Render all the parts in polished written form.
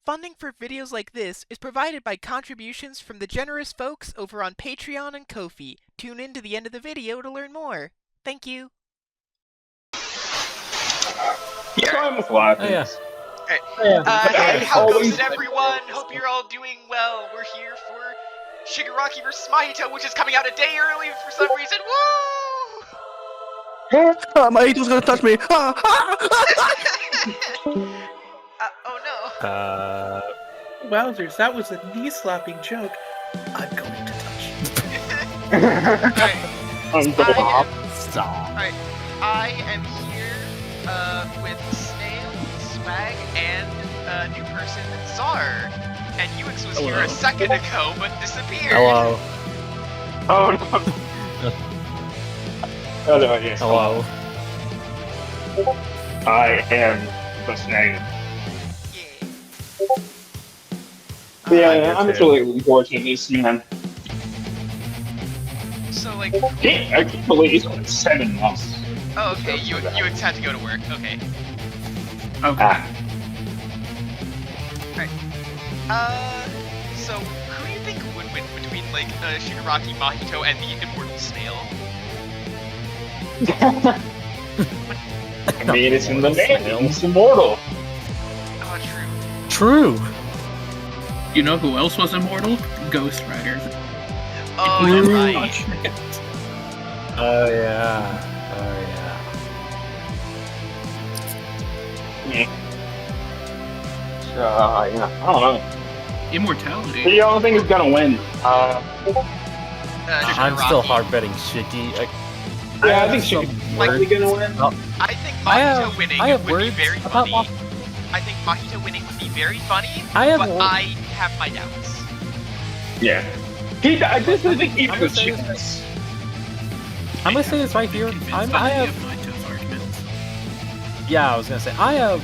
Funding for videos like this is provided by contributions from the generous folks over on Patreon and Ko-fi. Tune in to the end of the video to learn more. Thank you. He's fine with a lot of things. Hey, how goes it, everyone? Hope you're all doing well. We're here for Shigaraki vs. Mahito, which is coming out a day early for some reason. Woo! Mahito's gonna touch me! Oh no. Wowzers, that was a knee-slapping joke. I'm going to touch you. Alright, I am here with Snail, Swag, and a new person, Tsar. And UX was here a second ago, but disappeared. Hello. Oh no. Oh no, yes. Hello. I am the Snail. Yeah. Yeah, I'm really looking forward to this, man. So, like... I can't believe it's only 7 months. Oh, okay, UX had to go to work, okay. Okay. Alright. So, who do you think would win between, like, Shigaraki, Mahito, and the immortal Snail? I mean, it's in the name. It's immortal. Oh, true. True. You know who else was immortal? Ghost Rider. Oh, you're right. Oh yeah. Yeah, I don't know. Immortality. Who do y'all think is gonna win? I'm still hard betting Shiki. Yeah, I think Shiggy's likely gonna win. I think Mahito winning would be very funny. about I think Mahito winning would be very funny, I have but wor- I have my doubts. Yeah. I just think he would chance. I'm gonna say this right here. I have Mahito's arguments. Yeah, I was gonna say I have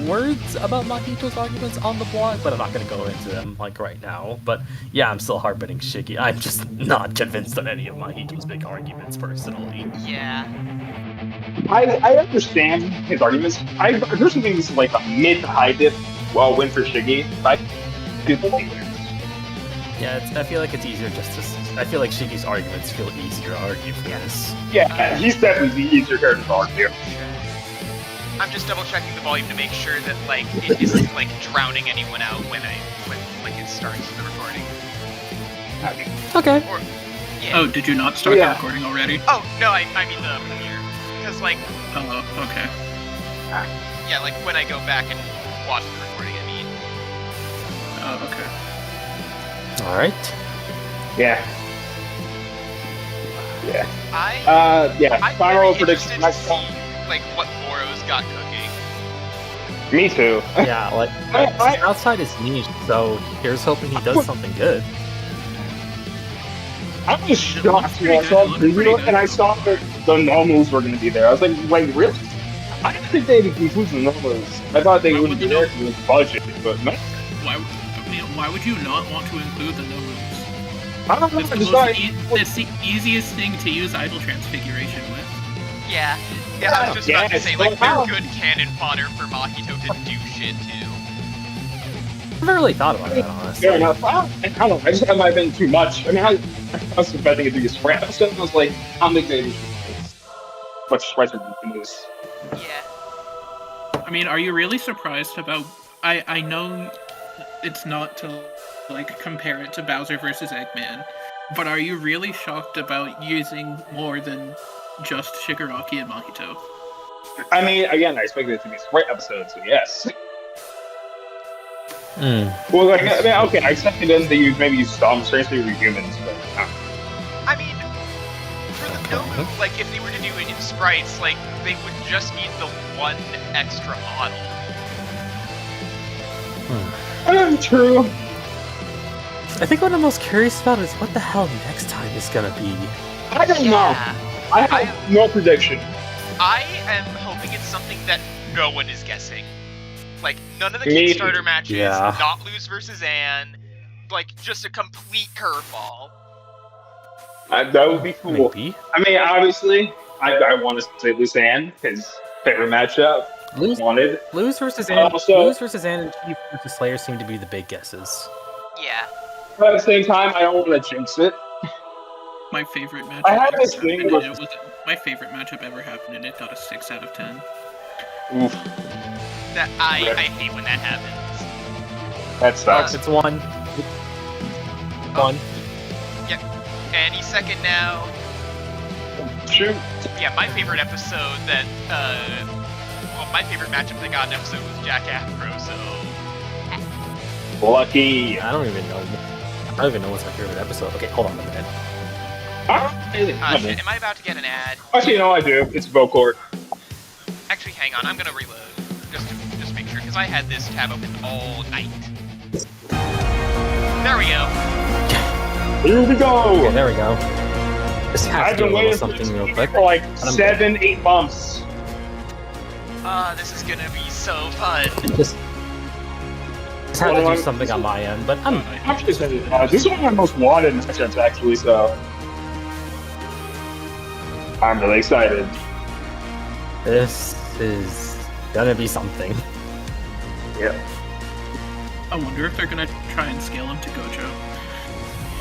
words about Mahito's arguments on the blog, but I'm not gonna go into them like right now. But yeah, I'm still hard betting Shiki. I'm just not convinced on any of Mahito's big arguments personally. Yeah. I understand his arguments. I personally think this is like a mid to high dip win for Shiggy. I do believe it. Yeah, I feel like it's easier just to. I feel like Shiki's arguments feel easier to argue for this. Yeah, he's definitely the easier character to argue. I'm just double checking the volume to make sure that like it isn't like drowning anyone out when like it starts the recording. Okay. Or yeah. Oh, did you not start the recording already? Oh no, I mean the premiere. Because like Oh, okay. yeah, like when I go back and watch the recording, I mean. Oh, okay. All right. Yeah. Yeah. I'm Final very prediction interested next to time. see like what Moro's got cooking. Me too. Yeah, like outside is niche, so here's hoping he does something good. I was shocked when I saw the video and I saw that the normals were going to be there. I was like, wait, really? I didn't think they'd include the normals. I thought they would be there for the budget, but no. Why would you not want to include the no moves? I don't know. It's I the, just most thought it's the easiest thing to use idle transfiguration with. Yeah. Yeah, I was just about to say, like, well, they're good cannon fodder for Mahito to do shit too. I never really thought about that, honestly. fair enough. I don't know. I just thought it might have been too much. I mean, I was expecting it to be a sprint episode, and I was like, I don't think they much spreader than this. Yeah. I mean, are you really surprised about... I know it's not to, like, compare it to Bowser versus Eggman, but are you really shocked about using more than just Shigaraki and Mahito? I mean, again, I expected it to be a sprint episode, so yes. Well, like, I mean, okay, I expected them to use Storm Strangely with humans, but I mean, for the no move, like, if they were to do it in sprites, like, they would just need the one extra model. True. I think what I'm most curious about is what the hell next time is gonna be. I don't know. I have no prediction. I am hoping it's something that no one is guessing. Like, none of the Me- Kickstarter matches, Yeah. not Lose versus Anne, like, just a complete curveball. That would be cool. Maybe. I mean, obviously, I want to say Lucian, his favorite matchup. wanted. Lose versus Also- Ann and Chief versus Slayer seem to be the big guesses. Yeah. But at the same time, I don't want to jinx it. My favorite matchup. I had ever this happened, thing and with- it was my favorite matchup ever happened, and it got a 6 out of 10. Oof, That I hate when that happens. that sucks. It's one. One. Yep. Any second now. Shoot. Yeah, my favorite episode that well, my favorite matchup that got an episode was Jack Afro, so Lucky. I don't even know. I don't even know what's my favorite episode. Okay, hold on a minute. shit, am I about to get an ad? Actually, no, I do. It's Vocort. Actually, hang on, I'm gonna reload. Just to make sure, because I had this tab open all night. There we go. Here we go. Okay, there we go. Just have I've to do been a little waiting something real for quick. for like 7-8 months. This is gonna be so fun. Just had to do something on my end, but I'm Actually, this is one of my most wanted matchups, actually, so I'm really excited. This is gonna be something. Yeah. I wonder if they're gonna try and scale him to Gojo.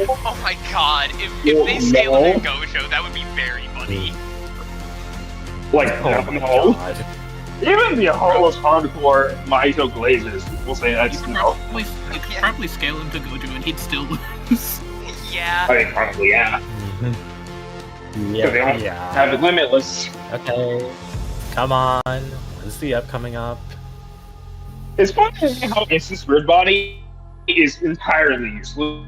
Oh my god, if they scale it in Gojo, that would be very funny. Like, Oh my no. god. Even the most hardcore Mahito glazes will say that's no. You could probably scale him to Gojo and he'd still lose. Yeah. I think probably, yeah. Mhm. Because they don't have it limitless. Okay. Come on. When's the up coming up? It's funny how Instant Spirit Body is entirely useless.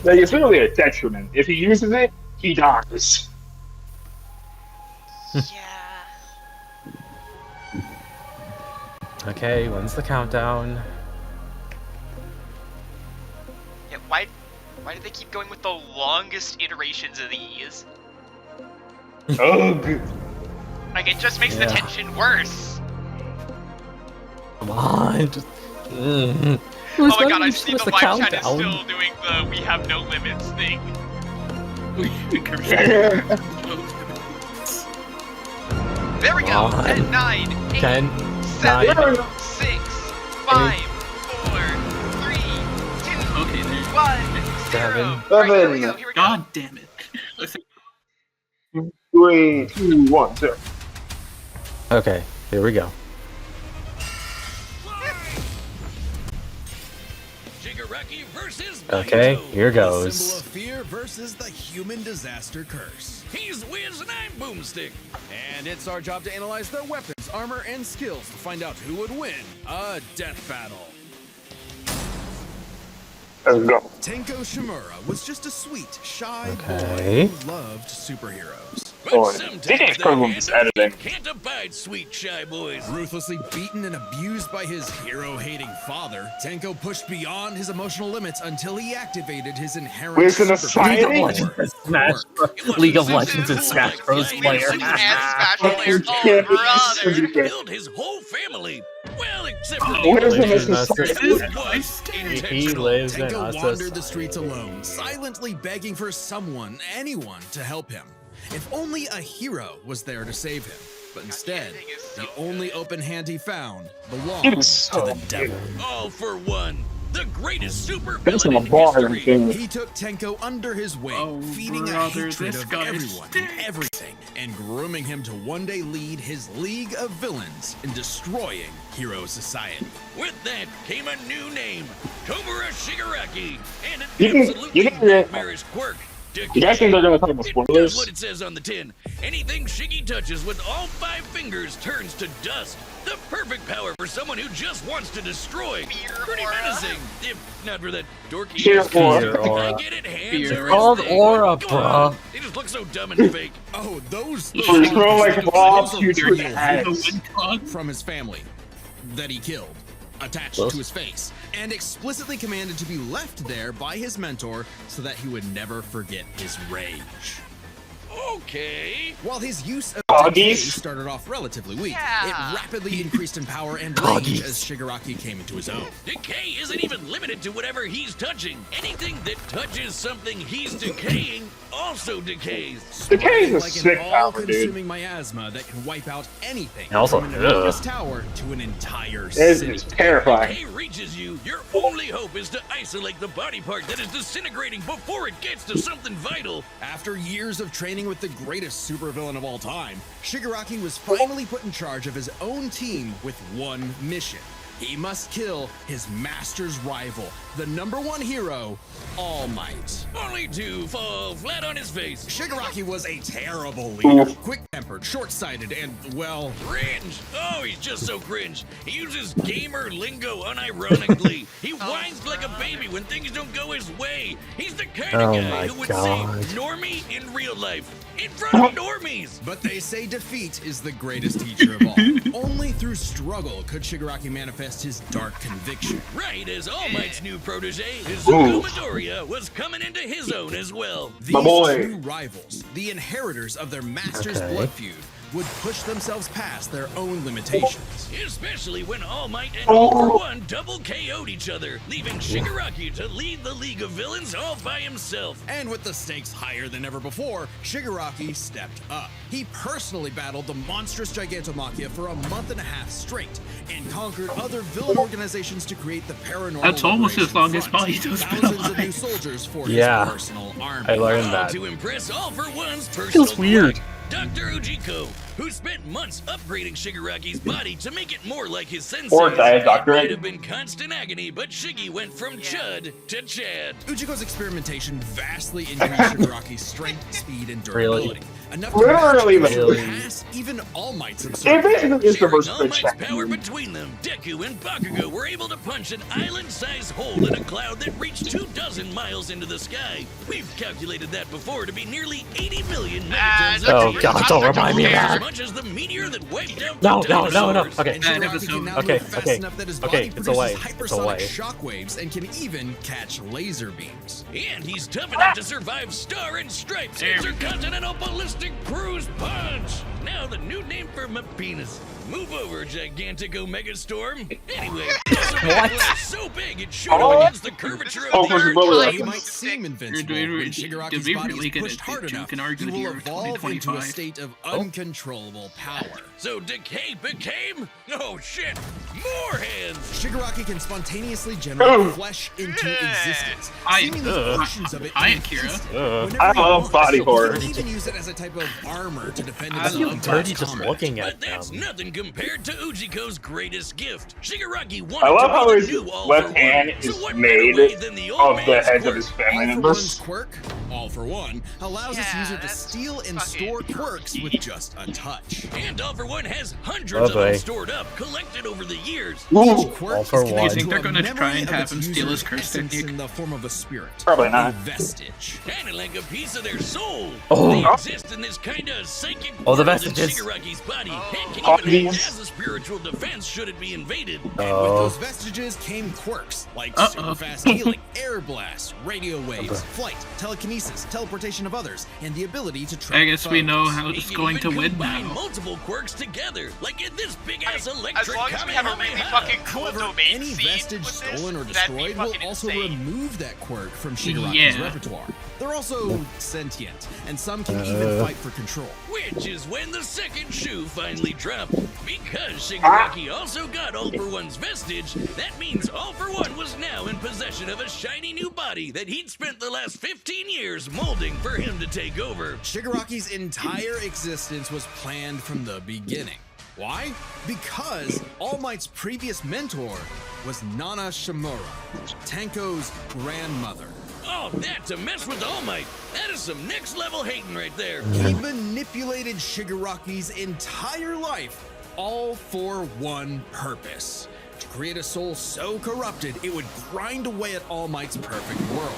Like, it's literally a detriment. If he uses it, he dies. Yeah. Okay, when's the countdown? Yeah, why do they keep going with the longest iterations of these? Ugh. Like, it just makes the Yeah. tension worse. Come on, just. Oh my god, I see the live chat is still doing the we have no limits thing. There we go! Come on. 10, 9, 8, 10, 7, 9, 6, 5, 4, 3, 2, Okay, there. 1, 0. 7. Right, here we go, here we go. God damn it. 3, 2, 1, 0. Okay, here we go. Shigaraki versus Okay, Mahito. here Symbol goes. of fear versus the human disaster curse. He's Wiz and I'm Boomstick. And it's our job to analyze their weapons, armor, and skills to find out who would win a death battle. Let's go. Tenko Shimura was just a sweet, shy Okay. boy who loved superheroes. But Oh, sometimes DJ's the problem hand is of editing. fate can't abide sweet shy boys. Ruthlessly beaten and abused by his hero-hating father, Tenko pushed beyond his emotional limits until he activated his inherent Where's the superpower. League of Legends and Smash League of Legends and Smash Bros. player. And Smash player. Oh, Yeah, brother. it's- Killed his whole family. Well, except for Where's the Legends Mrs. Master- This Science? was He intentional. lives in Tenko us. wandered the streets alone, silently begging for someone, anyone, to help him. If only a hero was there to save him. But instead, Thing is so the only good. open hand he found It belonged is to so the devil. all for one. The greatest super That's villain on in the bar and history. thing. He took Tenko under his wing, Oh, feeding a brother, hatred this of guy everyone and stinks. everything, and grooming him to one day lead his League of Villains in destroying Hero Society. With that came a new name, Tobara Shigaraki, and an You can- absolutely you can- nightmarish quirk. You guys think they're gonna talk about It does spoilers? what it says on the tin. Anything Shiggy touches with all 5 fingers turns to dust. The perfect power for someone who just wants to destroy. Fear Pretty aura. menacing, if not for that dorky. Fear ass aura. feature. Fear aura. I get it, hands Fear and aura. Called everything. aura, Go bruh. on. They just look so dumb and fake. Oh, those You throw like raw those are putrid real eggs. from his family that he killed, attached Close. to his face, and explicitly commanded to be left there by his mentor so that he would never forget his rage. Okay. While his use of Decay Coggies? started off relatively weak. Yeah. It rapidly increased in power and range as Shigaraki came into his own. Decay isn't even limited to whatever he's touching. Anything that touches something he's decaying also decays. Decay is a Like sick an power, dude. all-consuming miasma that can wipe out anything. And also, from an enormous tower to an entire It's city. terrifying. Decay reaches you, your only hope is to isolate the body part that is disintegrating before it gets to something vital. After years of training with the greatest supervillain of all time, Shigaraki was finally put in charge of his own team with one mission. He must kill his master's rival, the #1 hero, All Might. Only to fall flat on his face. Shigaraki was a terrible leader, Oof. quick-tempered, short-sighted, and, well, Cringe! Oh, he's just so cringe. He uses gamer lingo unironically. He whines like a baby when things don't go his way. He's the kind of Oh guy my who would God. say normie in real life. In front of normies! but they say defeat is the greatest teacher of all. Only through struggle could Shigaraki manifest his dark conviction. Right as All Might's new protege, Izuku Midoriya, was coming into his own as well. These My boy. two rivals, the inheritors of their master's Okay. blood feud, would push themselves past their own limitations. Especially when All Might and All For One double KO'd each other, leaving Shigaraki to lead the League of Villains all by himself. And with the stakes higher than ever before, Shigaraki stepped up. He personally battled the monstrous Gigantomachia for a month and a half straight, and conquered other villain organizations to create the Paranormal That's almost as Liberation long as Front. Mahito's been Thousands of new alive. soldiers for Yeah. his personal army. I learned All that. to impress All For One's personal Feels weird. quack, Dr. Ujiko, who spent months upgrading Shigaraki's body to make it more like his sensei. Or Diet Dr. It might Egg. have been constant agony, but Shiggy went from Chud to Chad. Ujiko's experimentation vastly increased Shigaraki's strength, speed, and Really? durability. Enough to Literally, match and really. surpass even All Might's It absurd. basically is the Sharing first All good Might's check. power between them, Deku and Bakugo were able to punch an island-sized hole in a cloud that reached 24 miles into the sky. We've calculated that before to be nearly 80 million megatons no, of Oh heat. God, don't remind me of As that. much as the meteor that wiped out No, the no, no, no. dinosaurs. Okay. And End Shigaraki episode. can now Okay, move fast okay, enough that his okay, body it's produces away, it's hypersonic away. shockwaves and can even catch laser beams. And he's tough enough to survive Star and Stripes' There we go. intercontinental ballistic cruise punch. Now the new name for my penis. Move over, gigantic Omega Storm. Anyway, it's a glass so big it showed up against the curvature of Oh, the for Earth. brother. He might seem invincible Did we- when did Shigaraki's we body really is get pushed it? hard You enough. can argue He the will year of evolve into a 2025. state of Oh. uncontrollable power. So Decay became, oh shit, more hands. Shigaraki can spontaneously generate flesh into existence, I- seemingly portions of it Hi, in Akira. pieces. Ugh. Whenever I he love wants, body he horror. can even use it as a type of armor to defend I himself feel in dirty close just combat. looking at But that's them. nothing compared to Ujiko's greatest gift. Shigaraki wanted I love to how be his the new All left For hand One. So is what made better way than the old of the man's heads of quirk? his family All for One's members. quirk, All for One, allows its Yeah, user to that's steal and fucking store quirks with just a touch. And All For One has hundreds Oh, of them boy. stored up, collected over the years. Each Ooh, quirk All for is one. connected You think to they're a gonna try memory and of have its him steal user's his curse essence technique? in the form of a spirit. Probably not. A vestige. Kinda like a piece of their soul. Oh. They exist in this kinda psychic Oh, the world in vestiges. Shigaraki's body, and can Oh, even act these. as a spiritual defense should it be invaded. And with Oh. those vestiges came quirks like Uh-oh. super fast healing, air blast, radio waves, flight, telekinesis, teleportation of others, and the ability to track I guess we know foes. how He it's can going to even win combine now. multiple quirks together, like in this big-ass As electric long as we have a really Kamehameha. fucking cool However, domain any scene vestige with this, stolen or that'd be destroyed will fucking also insane. remove that quirk from Shigaraki's Yeah. repertoire. They're also sentient, and some can even fight for control. Which is when the second shoe finally dropped. Because Shigaraki also got All For One's vestige, that means All For One was now in possession of a shiny new body that he'd spent the last 15 years molding for him to take over. Shigaraki's entire existence was planned from the beginning. Why? Because All Might's previous mentor was Nana Shimura, Tenko's grandmother. Oh, that to mess with All Might. That is some next level hating right there. He manipulated Shigaraki's entire life, all for one purpose: to create a soul so corrupted it would grind away at All Might's perfect world,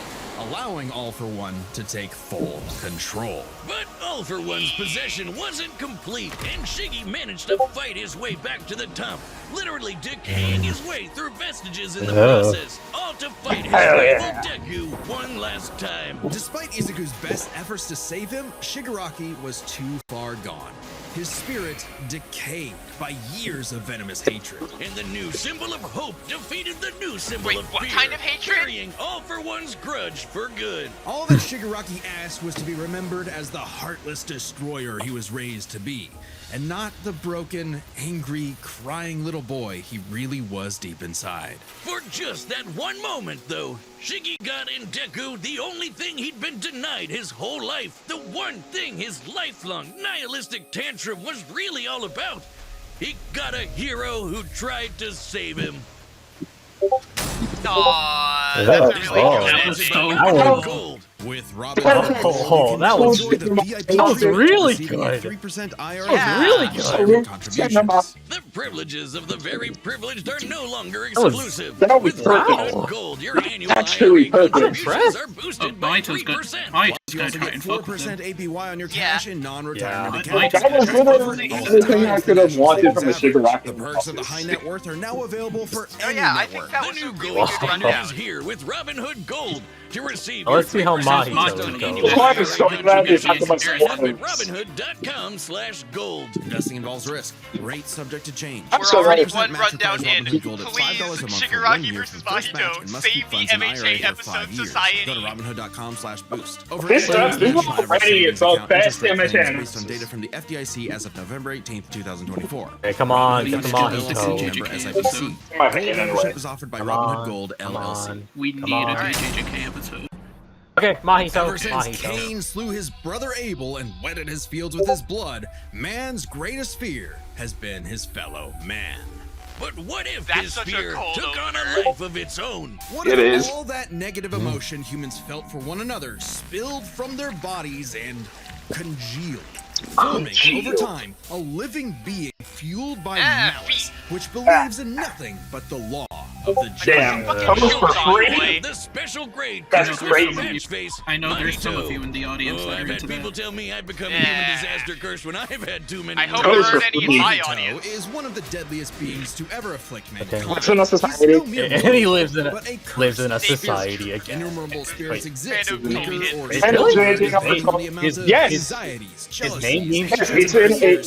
allowing All For One to take full control. But All For One's possession wasn't complete, and Shiggy managed to fight his way back to the top, literally decaying his way through vestiges in the process, all to fight his Hell rival yeah. Deku one last time. Despite Izuku's best efforts to save him, Shigaraki was too far gone. his spirit decayed by years of venomous hatred. And the new symbol of hope defeated the new symbol of fear. What kind of hatred? Burying All for One's grudge for good. All that Shigaraki asked was to be remembered as the heartless destroyer he was raised to be, and not the broken, angry, crying little boy he really was deep inside. For just that one moment, though, Shiggy got in Deku the only thing he'd been denied his whole life. The one thing his lifelong nihilistic tantrum was really all about. He got a hero who tried to save him. Aww, That that's was- really oh, good. that was so That was- Gold. With Robin Oh, that was really good. 3% IRA. That was really good. Contributions. The privileges of the very privileged are no longer was- exclusive. that was With perfect. Robinhood Gold, your annual Actually IRA perfect. contributions are Oh, boosted by Mahito's good. 3%. Mahito's You gonna also try get and fuck with 4% him. APY on your Yeah. cash and non-retirement Yeah. accounts. That was literally everything I could have wanted from a Shigaraki. The perks of the high net worth are now available for any yeah, I net think worth. that The was a new really gold good standard rundown. is here with Robinhood Gold to receive. Well, let's your see how 3% Mahito boost on goes. annual Well, I'm IRA so glad they talked about contributions spoilers. at Robinhood.com/gold. Investing involves risk. Rate subject to change. I'm We're so already glad. one Match rundown requires in. Robinhood Gold at Please, $5 a month for 1 Shigaraki year versus for first match Mahito, and must save keep the funds in MHA IRA for episode 5 years. society. Go to robinhood.com/boost. Over This $8 stuff is national average already savings the account best interest rate MHA payments analysis. based on data from the FDIC as of November 18th, 2024. Hey, come on, We get the need to do this Mahito. JJK Member episode. SIPC. In my opinion, Gold anyway. membership is offered by Come Robinhood on, Gold come LLC. on. We Come need a on. JJK episode. Okay, Mahito. Ever since Mahito. Cain slew his brother Abel and wetted his fields with his blood, man's greatest fear has been his fellow man. But what if That's his such a fear cold took on opener. a life of its own? What It if is. all that negative emotion humans felt for one another spilled from their bodies and congealed, forming over time a living being fueled by malice, which believes in nothing but the law of the Damn, just. Fucking those for shoes on, free? boy. The special grade That's curse crazy. match face. I know there's some of Mahito. you in the audience Oh, that I've are had into people that. tell me I've become a Yeah. human disaster curse when I've had too many. I hope Those there aren't are any in free. my Mahito audience. is one of the deadliest beings to ever afflict mankind. Okay. What's in a He's society? no mere And he lives in but a curse. lives in a society again. Innumerable spirits Wait. exist, Random weaker Tony or His stronger, really? depending on His- the amount of yes. anxieties, jealousies, name means- Yes,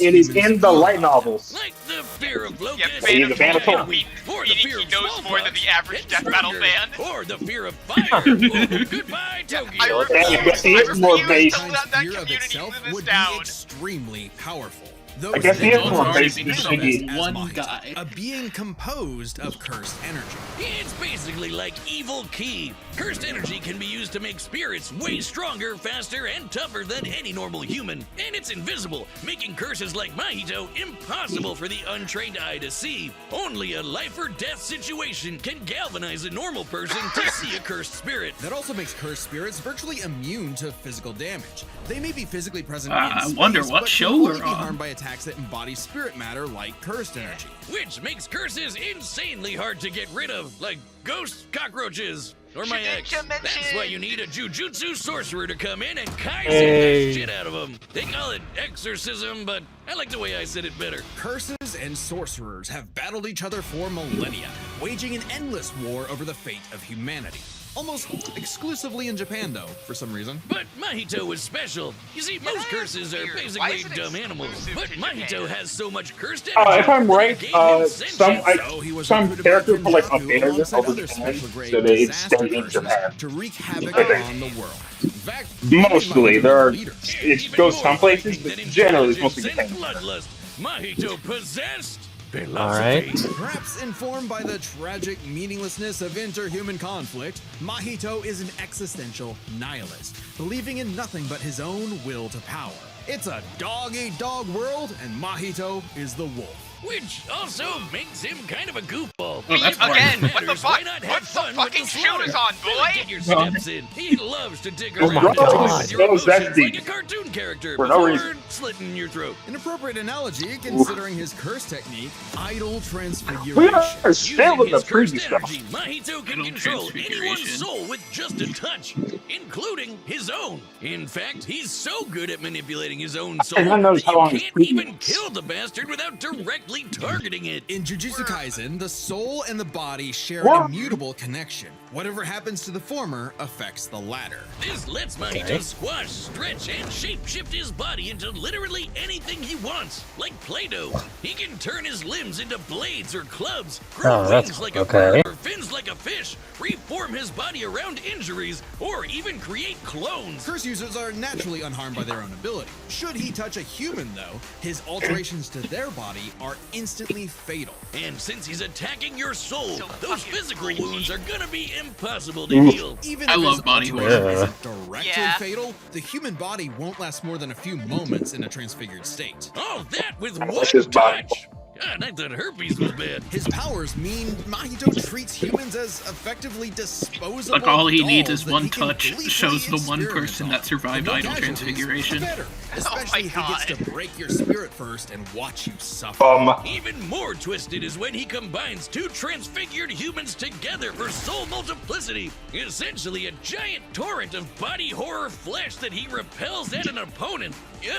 it is in the light novels. Like the fear of Yeah, locusts, He's a fan of or Tolkien. the fear He of knows more than the average and death battle thunder, fan. or the fear of fire. Ooh, goodbye, Tokyo. I Damn, refuse, he I is more refuse based. to let that fear of community itself live this would down. be extremely powerful. I guess he is Those more already based been than shown Shiggy. as one Mahito, guy. a being composed of cursed energy. It's basically like evil key. Cursed energy can be used to make spirits way stronger, faster, and tougher than any normal human. And it's invisible, making curses like Mahito impossible for the untrained eye to see. Only a life or death situation can galvanize a normal person to see a cursed spirit. That also makes cursed spirits virtually immune to physical damage. They may be physically present I in wonder space, what but show can only we're be on. harmed by attacks that embody spirit matter like cursed energy. Which makes curses insanely hard to get rid of, like ghosts, cockroaches, or my Shigeki ex. mentioned- That's why you need a jujutsu sorcerer to come in and kaizen Hey. that shit out of them. They call it exorcism, but I like the way I said it better. Curses and sorcerers have battled each other for millennia, waging an endless war over the fate of humanity. Almost exclusively in Japan, though, for some reason. But Mahito is special. You see, most curses are weird. Why basically is it dumb animals. exclusive But to Mahito Japan? has so much cursed energy. If I'm right, it gave him sentience. So he was some recruited by character for like a Kenjaku bear alongside over other Japan, special grade so they disaster stay in curses Japan. to wreak havoc I think. on the world. In fact, Mostly, there are. leaders. It Even goes more some places, frightening but than generally it's mostly intelligence Japan. and bloodlust. Mahito possessed philosophy. All right. Perhaps informed by the tragic meaninglessness of interhuman conflict, Mahito is an existential nihilist, believing in nothing but his own will to power. It's a dog-eat-dog world, and Mahito is the wolf. Which also makes him kind of a goofball. Oh, that's If it Again, boring. what the matters, fuck? why not have Put the fun with fucking the shoes slaughter? on, Really boy! get your steps in. He loves to dig Oh around my and God. express your Those emotions SD. like a cartoon character For no before reason. slitting your throat. An appropriate analogy, considering his curse technique, idle We transfiguration. are still in Using the his cursed previous stuff. energy, Mahito can Little control anyone's transfiguration. soul with just a touch, including his own. In fact, he's so good at manipulating his own soul And who knows that how long you his can't even previous- kill the bastard without directly targeting it. In Jujutsu Kaisen, the soul and the body share What? an immutable connection. Whatever happens to the former affects the latter. This lets Mahito squash, stretch, and shape-shift his body into literally anything he wants, like Play-Doh. He can turn his limbs into blades or clubs, grow wings like a bird or fins like a fish, reform his body around injuries, or even create clones. Curse users are naturally unharmed by their own ability. Should he touch a human, though, his alterations to their body are instantly fatal. And since he's attacking your soul, those physical wounds are gonna be impossible to heal. Even I if love his body alteration horror. isn't directly Yeah. fatal, the human body won't last more than a few moments in a transfigured state. All that with Unless one his body- touch. God, I thought herpes was bad. His powers mean Mahito treats humans as effectively disposable. Like all he needs dolls is that one he can touch gleefully shows the one experiment person on. that survived The more idol casualties, transfiguration. the better. Especially if he gets to break your spirit first and watch you suffer. Even more twisted is when he combines two transfigured humans together for soul multiplicity. Essentially a giant torrent of body horror flesh that he repels at an opponent.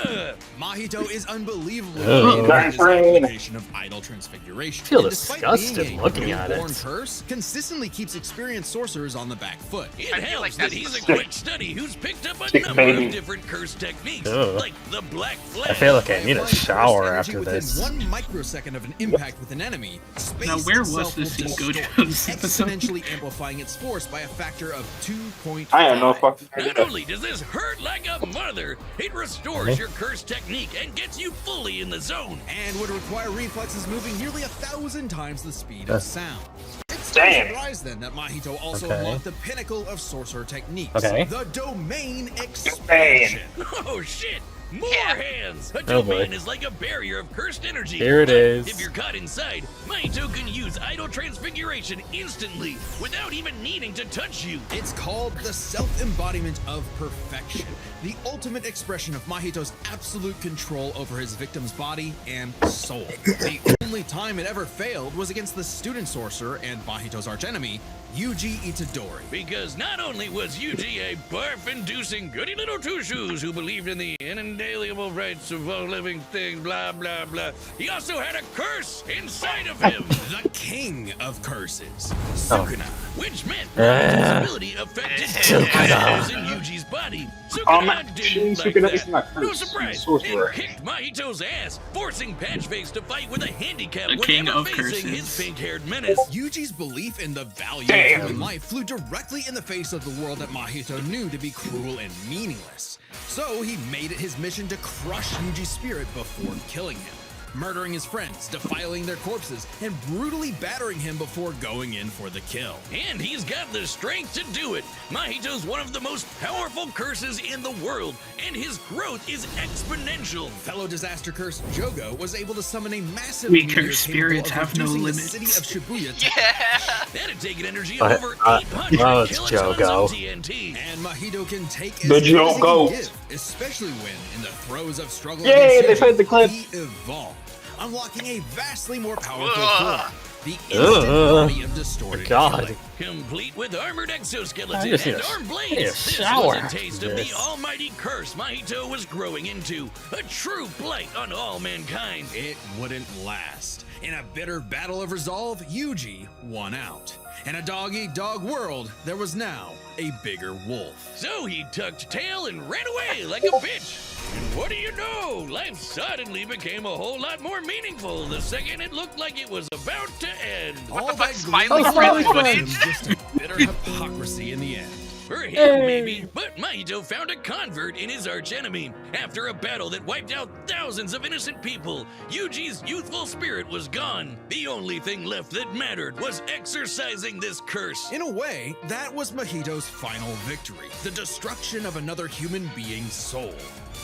Ugh. Mahito is unbelievably Ugh. creative in his application of idol transfiguration. I feel And despite disgusted being a looking at reborn it. curse, consistently keeps experienced sorcerers on the back foot. It I feel helps like that that's he's the a point. quick study who's picked up a Sick number baby. of different curse techniques, Ugh. like the black flag. I feel like I need a Applying shower burst energy after within this. 1 microsecond of an impact with an enemy, space Now, where was itself this will in distort, Gojo's episode? exponentially amplifying its force by a factor of 2.5. I have no fucking Not idea. only does this hurt like a mother, it restores your curse technique and gets you fully in the zone. And would require reflexes moving nearly 1,000 times the speed of sound. It's no Damn. surprise then that Mahito also Okay. unlocked the pinnacle of sorcerer techniques, Okay. the domain expansion. Oh shit! More Yeah. hands! A Oh, boy. domain is like a barrier of cursed energy. Here it But is. If you're caught inside, Mahito can use idol transfiguration instantly without even needing to touch you. It's called the self-embodiment of perfection, the ultimate expression of Mahito's absolute control over his victim's body and soul. The only time it ever failed was against the student sorcerer and Mahito's archenemy, Yuji Itadori. Because not only was Yuji a barf-inducing goody little two-shoes who believed in the inalienable rights of all living things, blah, blah, blah, he also had a curse inside of him, The king of curses, Sukuna. which meant this ability affected cells in Yuji's body. Sukuna didn't like Sukuna is that. not No cursed, he's a surprise, sorcerer. it kicked Mahito's ass, forcing Patchface to fight with a handicap The king whenever of facing his curses. pink-haired menace. Yuji's belief in the value Damn. of human life flew directly in the face of the world that Mahito knew to be cruel and meaningless. So he made it his mission to crush Yuji's spirit before killing him, murdering his friends, defiling their corpses, and brutally battering him before going in for the kill. And he's got the strength to do it. Mahito's one of the most powerful curses in the world, and his growth is exponential. Fellow disaster curse Jogo was able to summon a massive We meteor curse capable spirits of have no reducing limits. the city of Shibuya to Yeah. That'd take an energy of Uh, over uh, 800 well, it's kilotons Jogo. of TNT. And Mahito can take as Good much as he Jogo. can give, especially when, in the throes of struggle Yay, against they played the Yuji, clip. he evolved, unlocking a vastly more powerful Ugh. form, the instant Ugh. body of distorted God. killing. Complete with armored I exoskeleton just need and a- arm I need a blades, this shower was a after taste of this. the almighty curse Mahito was growing into. A true blight on all mankind. It wouldn't last. In a bitter battle of resolve, Yuji won out. In a dog-eat-dog world, there was now a bigger wolf. So he tucked tail and ran away like a bitch. And what do you know? Life suddenly became a whole lot more meaningful the second it looked like it was about to end. All the fuck, that Smiley gleaming Friends optimism, footage? just a bitter hypocrisy in the end. For him, maybe, but Mahito found a convert in his archenemy. After a battle that wiped out thousands of innocent people, Yuji's youthful spirit was gone. The only thing left that mattered was exorcising this curse. In a way, that was Mahito's final victory, the destruction of another human being's soul.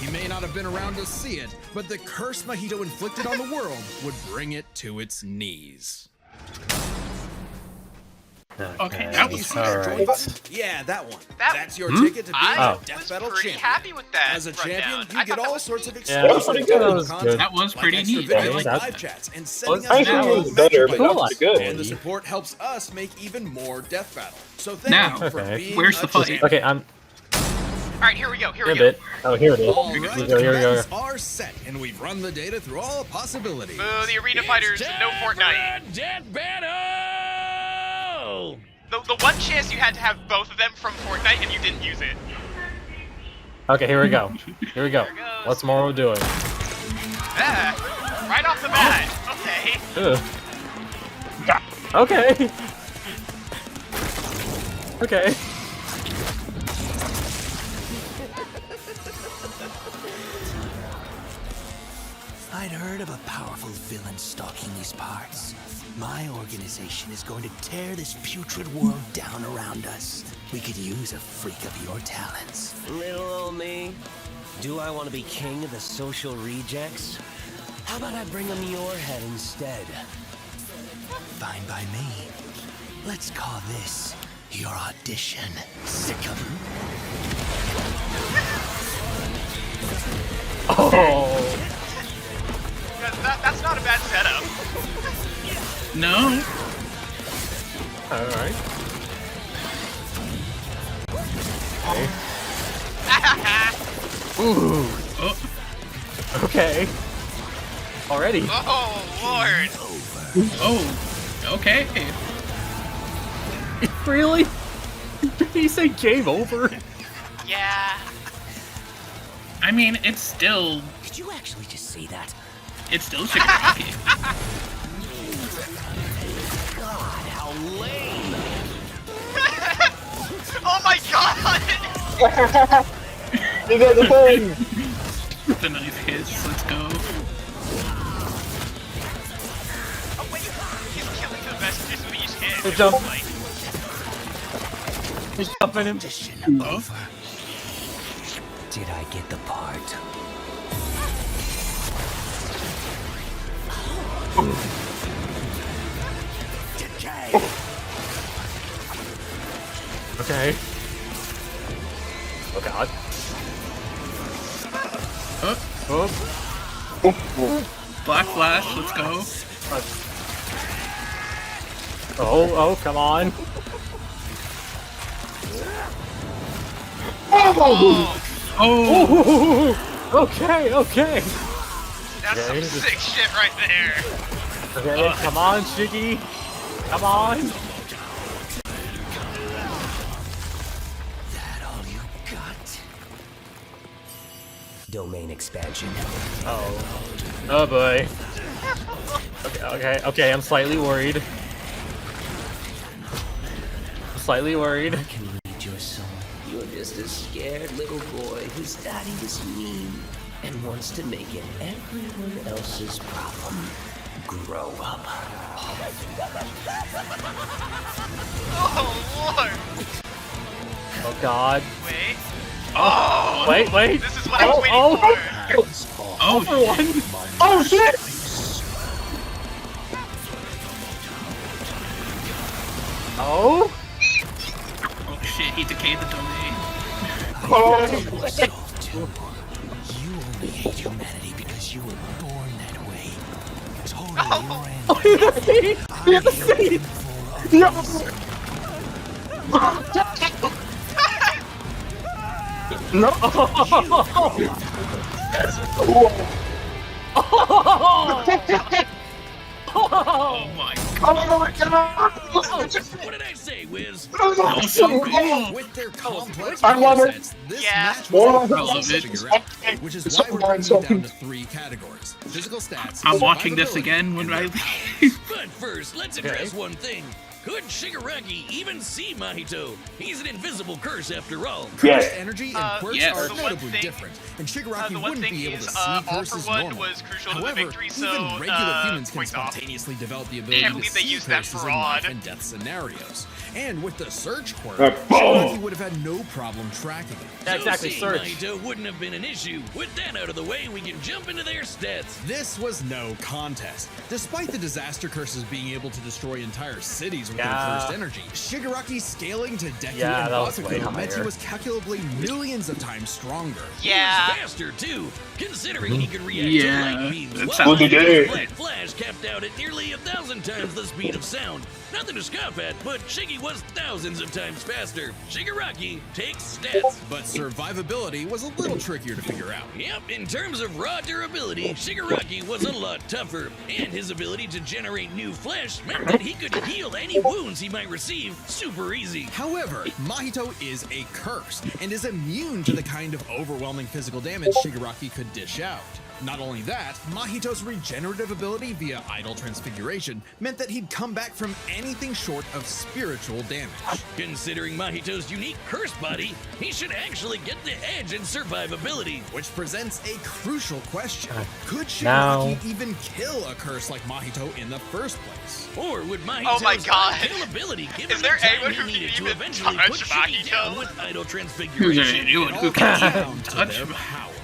He may not have been around to see it, but the curse Mahito inflicted on the world would bring it to its knees. Okay, that was See that join Alright. button? Yeah, that one. That- That's your ticket to being I a Death was Battle pretty champion. happy with that. As a rundown. champion, I you thought get that all was sorts of neat. Yeah, that was exclusive pretty good. video That was content, good. That was like pretty extra neat. videos, Yeah, like that- live chats, and was sending us Actually, video it was better, but match that was plays. good. And the support helps us make even more Death Battle. So thank Now, you for Okay. being where's a the fight? champion. Okay, I'm All right, here we go. Here a we go. bit. Oh, here it is. All right, Here we the go, here we go. combatants are set, and we've run the data through all possibilities. Boo, the arena It's fighters, time no for Fortnite. a Death Battle! The one chance you had to have both of them from Fortnite and you didn't use it. Okay, here we go. Here we go. Here goes. What's Moro doing? Right off the bat. Okay. Ugh. Okay. Okay. I'd heard of a powerful villain stalking these parts. My organization is going to tear this putrid world down around us. We could use a freak of your talents. Little old me. Do I want to be king of the social rejects? How about I bring them your head instead? Fine by me. Let's call this your audition, Sickum. Oh. That's not a bad setup. No. All right. Okay. Ooh. Oh. Okay. Already. Oh, Lord. Oh. Okay. Really? Did he say game over? Yeah. I mean, it's still Could you actually just say that? Shigaraki. God, how lame! Oh my god! You did the thing! The knife hits. Let's go. Oh wait, he's killing the messages with each hit. Good jump. Like, He's jumping him. Audition Oh. over. Did I get the part? Decay! Okay. Oh god. Oh. Black Flash. Let's go. Oh, come on. oh, Oh. Okay. that's some Okay. sick shit right there. Okay, come on, Shiggy. Come on. That all you got? Domain expansion. Oh boy. Okay, I'm slightly worried. I can read your soul. You're just a scared little boy whose daddy was mean and wants to make it everyone else's problem. Grow up. Oh, Lord. Oh god. Wait. Oh! Wait. This is what I was waiting for. Oh. For one. Oh shit! Oh. Oh shit! He decayed the domain. Oh, You only hate humanity because you were born that way. Totally Oh. random. You have to see. no! Oh my god. Oh my god! What did I say, Wiz? That was so cool. With their complex I love it. sets, this Yeah. match More was of a it. close Shigaraki, which is why we're breaking it down to 3 categories. Physical stats. I'm watching this survivability, again when I leave. But first, let's address one thing. Could Shigaraki even see Mahito? He's an invisible curse after all. Yes. Energy and quirks yes. are The one notably thing- different, and Shigaraki the one wouldn't thing be able is, to see All for curses One normally. was crucial to the However, victory, even so, regular humans can points off. spontaneously develop the Can't ability to believe they see used that curses in fraud. life and death scenarios. And with the search quirk, Boom. Shigaraki would have had no problem tracking it. Yeah, exactly. So Search. Mahito wouldn't have been an issue. With that out of the way, we can jump into their stats. This was no contest. Despite the disaster curses being able to destroy entire cities with their Yeah. burst energy, Shigaraki's scaling to Deku Yeah, and that was way Bakugo meant he higher. was calculably millions of times stronger. Yeah. Faster, too. considering he could react to light beams. that While sounds Mahito's Black Flash capped out at nearly 1,000 times the speed of sound. Nothing to scoff at, but Shiggy was thousands of times faster. Shigaraki takes stats. But survivability was a little trickier to figure out. Yep, in terms of raw durability, Shigaraki was a lot tougher, and his ability to generate new flesh meant that he could heal any wounds he might receive super easy. However, Mahito is a curse and is immune to the kind of overwhelming physical damage Shigaraki could dish out. Not only that, Mahito's regenerative ability via idle transfiguration meant that he'd come back from anything short of spiritual damage. Considering Mahito's unique curse body, he should actually get the edge in survivability. Which presents a crucial question. Could Now- Shigaraki even kill a curse like Mahito in the first place? Or would Oh Mahito's my God. unkillability give Is him there the time anyone he who needed can to even eventually touch put Shiggy down Mahito? with idle Who's there transfiguration? anyone It who all can comes down to touch their him? powers.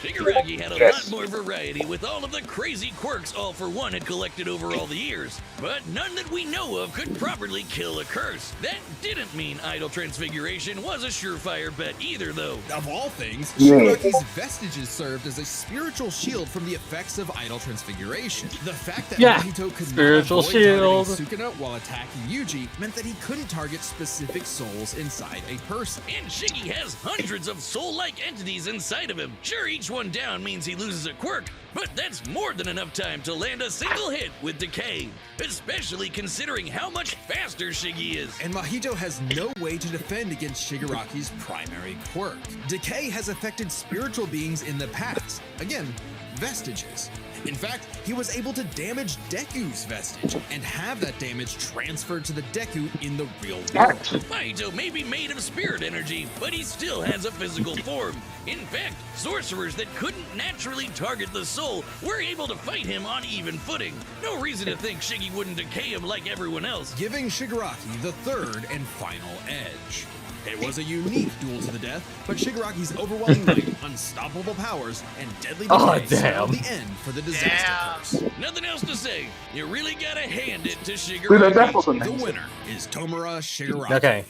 Shigaraki had a Yes. lot more variety with all of the crazy quirks All For One had collected over all the years, but none that we know of could properly kill a curse. That didn't mean idle transfiguration was a surefire bet either, though. Of all things, Yeah. Shigaraki's vestiges served as a spiritual shield from the effects of idle transfiguration. The fact that Yeah, Mahito could spiritual not avoid shield. targeting Sukuna while attacking Yuji meant that he couldn't target specific souls inside a person. And Shiggy has hundreds of soul-like entities inside of him. Sure, each one down means he loses a quirk, but that's more than enough time to land a single hit with Decay, especially considering how much faster Shiggy is. And Mahito has no way to defend against Shigaraki's primary quirk. Decay has affected spiritual beings in the past. Again, vestiges. In fact, he was able to damage Deku's vestige and have that damage transferred to the Deku in the real world. Mahito may be made of spirit energy, but he still has a physical form. In fact, sorcerers that couldn't naturally target the soul were able to fight him on even footing. No reason to think Shiggy wouldn't decay him like everyone else. Giving Shigaraki the third and final edge. It was a unique duel to the death, but Shigaraki's overwhelming might, unstoppable powers, and deadly Oh, decay spelled damn. the end for the disaster curse. Nothing else to say. You really gotta hand it to Dude, that Shigaraki. was The amazing. winner is Tomura Shigaraki. Okay.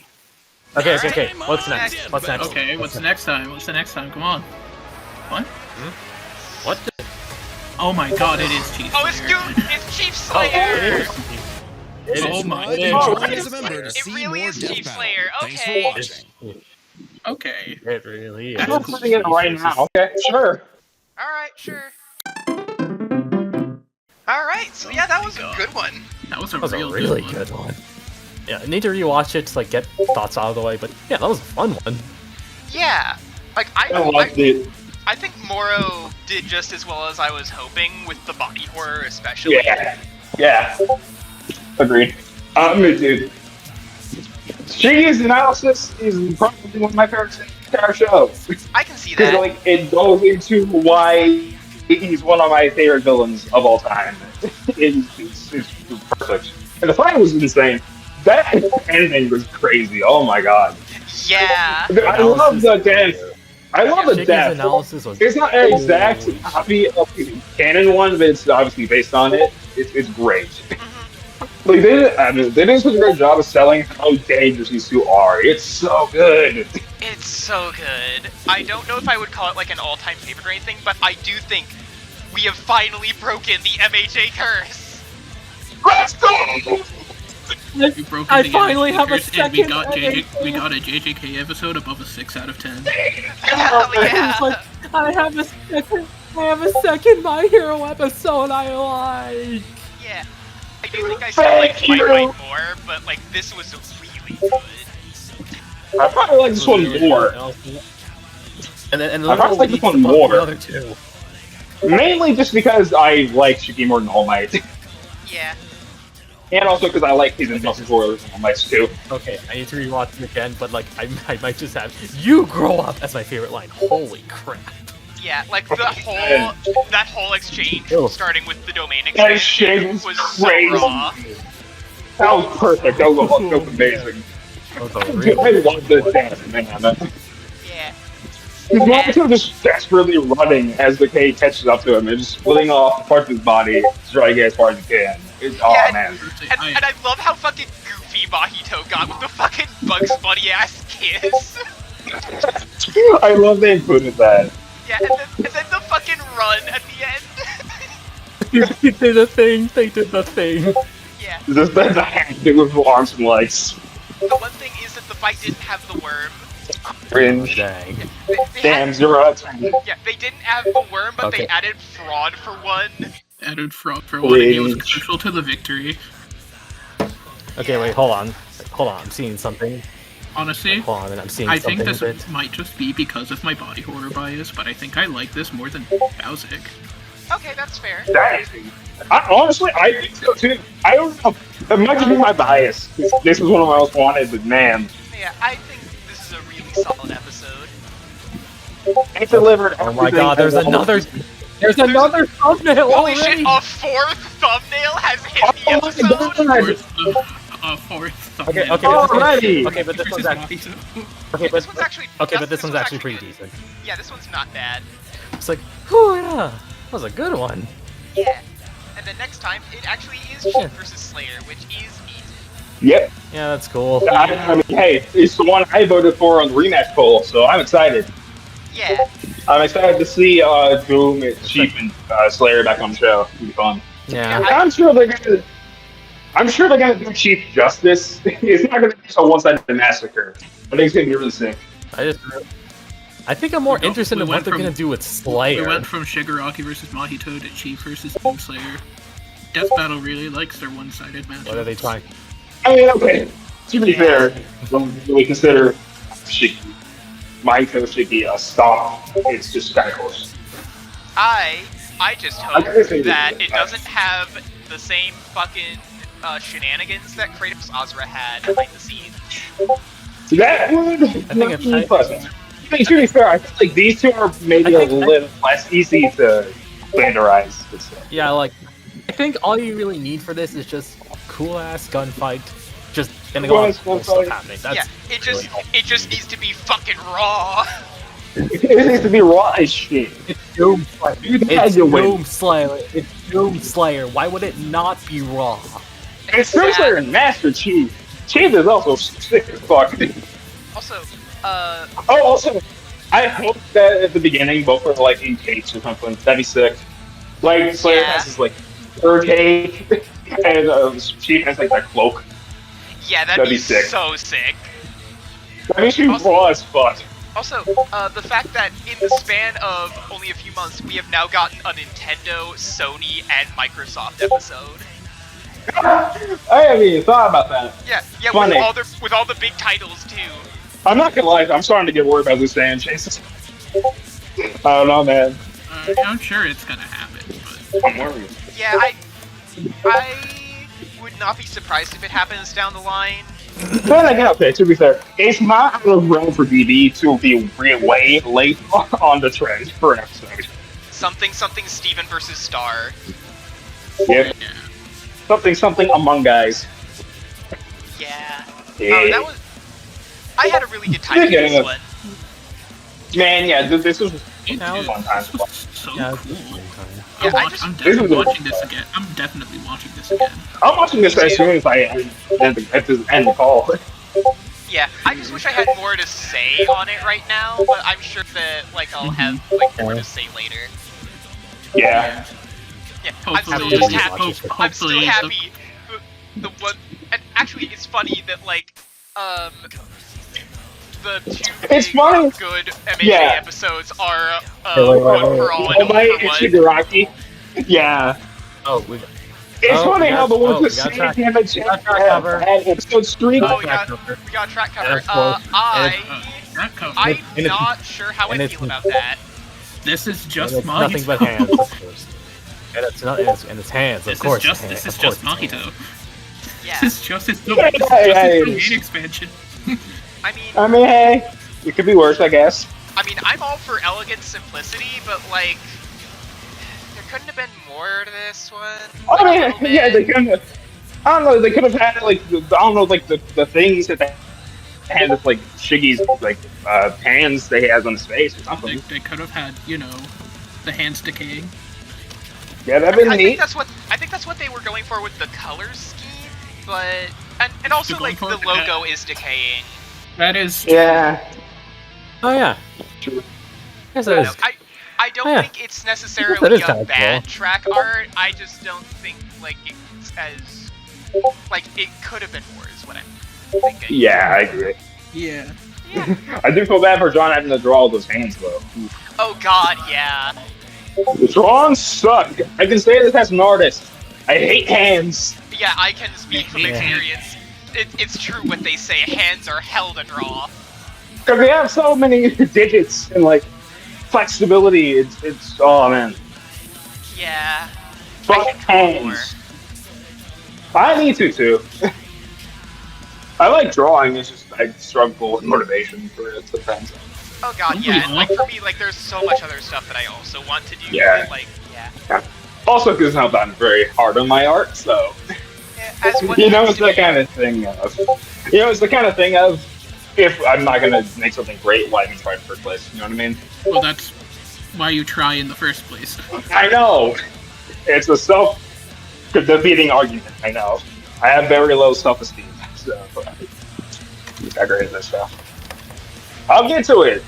Okay. What's next? What's next? Okay, what's the next time? What's the next time? Come on. What? What? Oh my God! It is Chief. Oh, it's Slayer. it's Chief Oh, it Slayer. is. It Oh is. my Subscribe and God. join as a member to It see really more is Death Chief Battle. Slayer, Thanks for okay. watching. Okay. It really is. I'm putting it right now. Okay, sure. All right, sure. All right, so yeah, that was a good one. That was a That was a real really good one. good one. Yeah, I need to rewatch it to like get thoughts out of the way, but yeah, that was a fun one. Yeah, like I loved it. I think Moro did just as well as I was hoping with the body horror, especially. Yeah. Agreed. Dude. Shiggy's analysis is probably one of my favorites in the entire show. I can see Because that. like it goes into why he's one of my favorite villains of all time. It's perfect. And the fight was insane. That ending was crazy. Oh my god. Yeah. I love the death. I love the Shiggy's death. analysis was. It's not an exact copy of the canon one, but it's obviously based on it. It's great. Like they did such a great job of selling how dangerous these two are. It's so good. It's so good. I don't know if I would call it like an all-time favorite or anything, but I do think we have finally broken the MHA curse. Let's go! We broke I into finally the have a curse, and we second got MHA. we got a JJK episode above a 6 out of 10. Hell yeah. It's like, I have a second My Hero episode I like. Yeah. I do think I still like Thank you. Fight more, but like this was really good. I probably like this one more. And then I probably like this one the more. other two. Mainly just because I like Shiggy more than All Might. Yeah. And also because I like his injustice warriors and All Mights too. Okay, I need to rewatch it again, but like I might just have you grow up as my favorite line. Holy crap! Yeah, like that whole exchange, Ew. starting with the domain That exchange, exchange was was so crazy. raw. That was perfect. That was amazing. That was a Dude, real I love the death, man. Yeah. Because Mahito just desperately running as the K catches up to him and just splitting off parts of his body to try to get as far as he can. Yeah, Man. And I love how fucking goofy Mahito got with the fucking Bugs Bunny ass kiss. I love they included that. Yeah, and then the fucking They did the thing. They did the thing. Yeah. The hand thing with arms and legs. The one thing is that the fight didn't have the worm. Cringe. Dang. They Damn, had, 0 out of 10. yeah, they didn't have the worm, but Okay. they added fraud for one. Added fraud for one, and he was Cringe. crucial to the victory. Okay, wait, hold on. Hold on, I'm seeing something. Honestly, Hold on, I'm seeing I think something this that... might just be because of my body horror bias, but I think I like this more than Bowsic. Okay, that's fair. Honestly, I think so too. I don't know. It might just be my bias. This is one of my most wanted, but man. Yeah, I think this is a really solid episode. It delivered Oh my everything god, there's I wanted. another... There's another thumbnail Holy already! shit, a fourth thumbnail has hit the Oh my episode? god! Fourth Okay, thumbnail. okay, Alrighty! okay, but this one's actually... Okay, This one's actually... Okay, but this this one's actually pretty good. decent. Yeah, this one's not bad. It's like, whew, yeah, that was a good one. Yeah. And then next time, it actually is Sheep versus Slayer, which is easy. Yep. Yeah, that's cool. I mean, hey, it's the one I voted for on the rematch poll, so I'm excited. Yeah. I'm excited to see Doom, Sheep, and Slayer back on the show. It'll be fun. Yeah. I'm sure they're gonna do Sheep justice. It's not gonna be a one-sided massacre. I think it's gonna be really sick. I think I'm more We interested in what went they're from- gonna do with We Slayer. went from Shigaraki versus Mahito to Chief versus Doom Slayer. Death Battle really likes their one-sided match. What are they trying? I mean, okay. To be fair, when we consider Shiki, Mahito Shiki a stomp, it's just kind of close. I just hope gotta say that this. it doesn't have the same fucking shenanigans that Kratos Azra had behind the scenes. That would think it's- be pleasant. I mean, to be fair, I feel like these two are maybe a little less easy to standardize. Yeah, like, I think all you really need for this is just cool ass gunfight. Just and Cool all ass cool gunfight. stuff happening. That's Yeah, it just needs to be fucking raw. It needs to be raw as shit. It's Doom Slayer. It's you win. Doom Slayer. It's Doom Slayer. Why would it not be raw? It's Doom Slayer and Master Chief. Chief is also sick as fuck. Also, Oh, also, I hope that at the beginning both are like in capes or something. That'd be sick. Like Slayer Yeah. has his like fur cape, and Chief has like that cloak. yeah, that'd That'd be be sick. so sick. That makes you Also- raw as fuck. Also, the fact that in the span of only a few months, we have now gotten a Nintendo, Sony, and Microsoft episode. I haven't even thought about that. Yeah, Funny. with all the big titles too. I'm not gonna lie, I'm starting to get worried about loose end chases. I don't know, man. I'm sure it's gonna happen, but I'm worried. Yeah, I would not be surprised if it happens down the line. But again, okay, to be fair, it's not out of realm for DB to be way late on the trend for an episode. Something Steven versus Star. Yep. yeah. Something among guys. Yeah. Yeah. That was. I had a really good time with Yeah. this one. Man, yeah, this was Now- fun time. This was so Yeah, cool. Yeah, I I'm just- definitely This was- watching this again. I'm definitely watching this again. I'm watching this as soon as I end the call. Yeah, I just wish I had more to say on it right now, but I'm sure that I'll have more to say later. Yeah. Yeah, I'm Hopefully, still just happy. hope- I'm still hopefully happy. The one, and actually, it's funny that the two It's big, funny. good MMA Yeah. episodes are wait, one wait, for all Oh, and my, all for it's one. Shigaraki. Yeah. Oh, we It's Oh, funny we how got- the ones oh, with we got same track- damage we got track cover. had episode streak. Oh, we track got cover. track And cover. it's close. That cover. I'm and it's- not sure how I and it's- feel about that. This is just it's Mahito. nothing but hands, of course. And it's not, and it's hands, This of course. is just hands, this is of just course it's Mahito. Yeah, This is just his Yeah, his main expansion. I mean, I mean, hey, it could be worse, I guess. I'm all for elegant simplicity, but there couldn't have been more to this one. I a mean, little yeah, they bit. couldn't have. I don't know. They could have had the things that they had with Shiggy's hands they has on his face or something. They could have had, the hands decaying. Yeah, that'd I mean, been I neat. think that's what they were going for with the color scheme, but and also You're going the for it? logo is decaying. That is Yeah. Oh yeah. True. Yes, I it don't is. know, I don't Yeah. think it's That necessarily is a kinda bad cool. track art. I just don't think like it's as like it could have been more. Is what I'm thinking. Yeah, I agree. Yeah. Yeah. I do feel bad for John having to draw all those hands though. Oh God, yeah. The drawings suck. I can say this as an artist. I hate hands. Yeah, I can speak from Yeah. experience. It's true what they say. Hands are hell to draw. Because they have so many digits and like flexibility. It's oh man. Yeah. Fuck I can draw more. hands. I need to too. I like drawing. It's just I struggle with motivation for it sometimes. Oh God, yeah. And like for me, like there's so much other stuff that I also want to do. Yeah. But, like, yeah. Also, because I'm very hard on my art, so As one you know, needs it's to that be. kind of thing. It's the kind of thing of if I'm not gonna make something great, why even try in the first place? You know what I mean? Well, that's why you try in the first place. I know. It's a self-defeating argument. I know. I have very low self-esteem, so I agree with this stuff. I'll get to it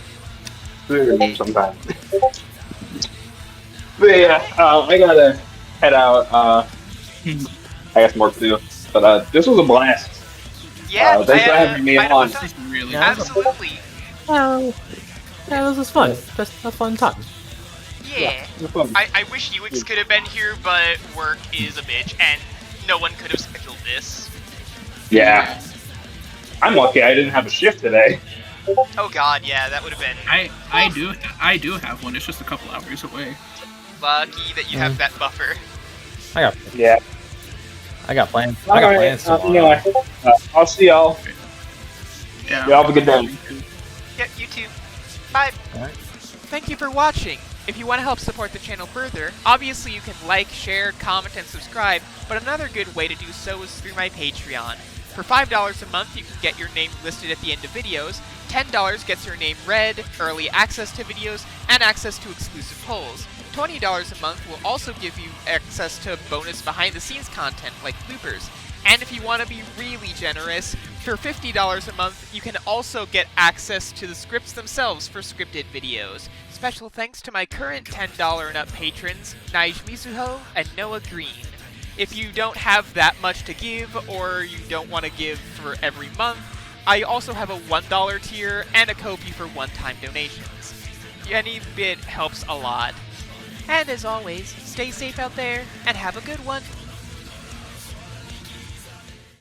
sometime. But yeah, I gotta head out. I got some work to do. But this was a blast. Yeah, thanks for having me I had a on. fun time. Really. Yeah. Absolutely. Yeah, this was fun. Just a fun time. Yeah. It was fun. I wish UX could have been here, but work is a bitch, and no one could have scheduled this. Yeah. I'm lucky I didn't have a shift today. Oh God, yeah, that would have been I do have one. It's just a couple hours away. lucky that you have that buffer. I got Yeah. plans. I got Alright, plans tomorrow. anyway, I'll see y'all. Yeah. Y'all have a good day. Yep, you too. Bye. Thank you for watching. If you want to help support the channel further, obviously you can like, share, comment, and subscribe, but another good way to do so is through my Patreon. For $5 a month, you can get your name listed at the end of videos, $10 gets your name read, early access to videos, and access to exclusive polls. $20 a month will also give you access to bonus behind-the-scenes content like bloopers. And if you want to be really generous, for $50 a month, you can also get access to the scripts themselves for scripted videos. Special thanks to my current $10 and up patrons, Naij Mizuho and Noah Green. If you don't have that much to give, or you don't want to give for every month, I also have a $1 tier and a Ko-fi for one-time donations. Any bit helps a lot. And as always, stay safe out there, and have a good one.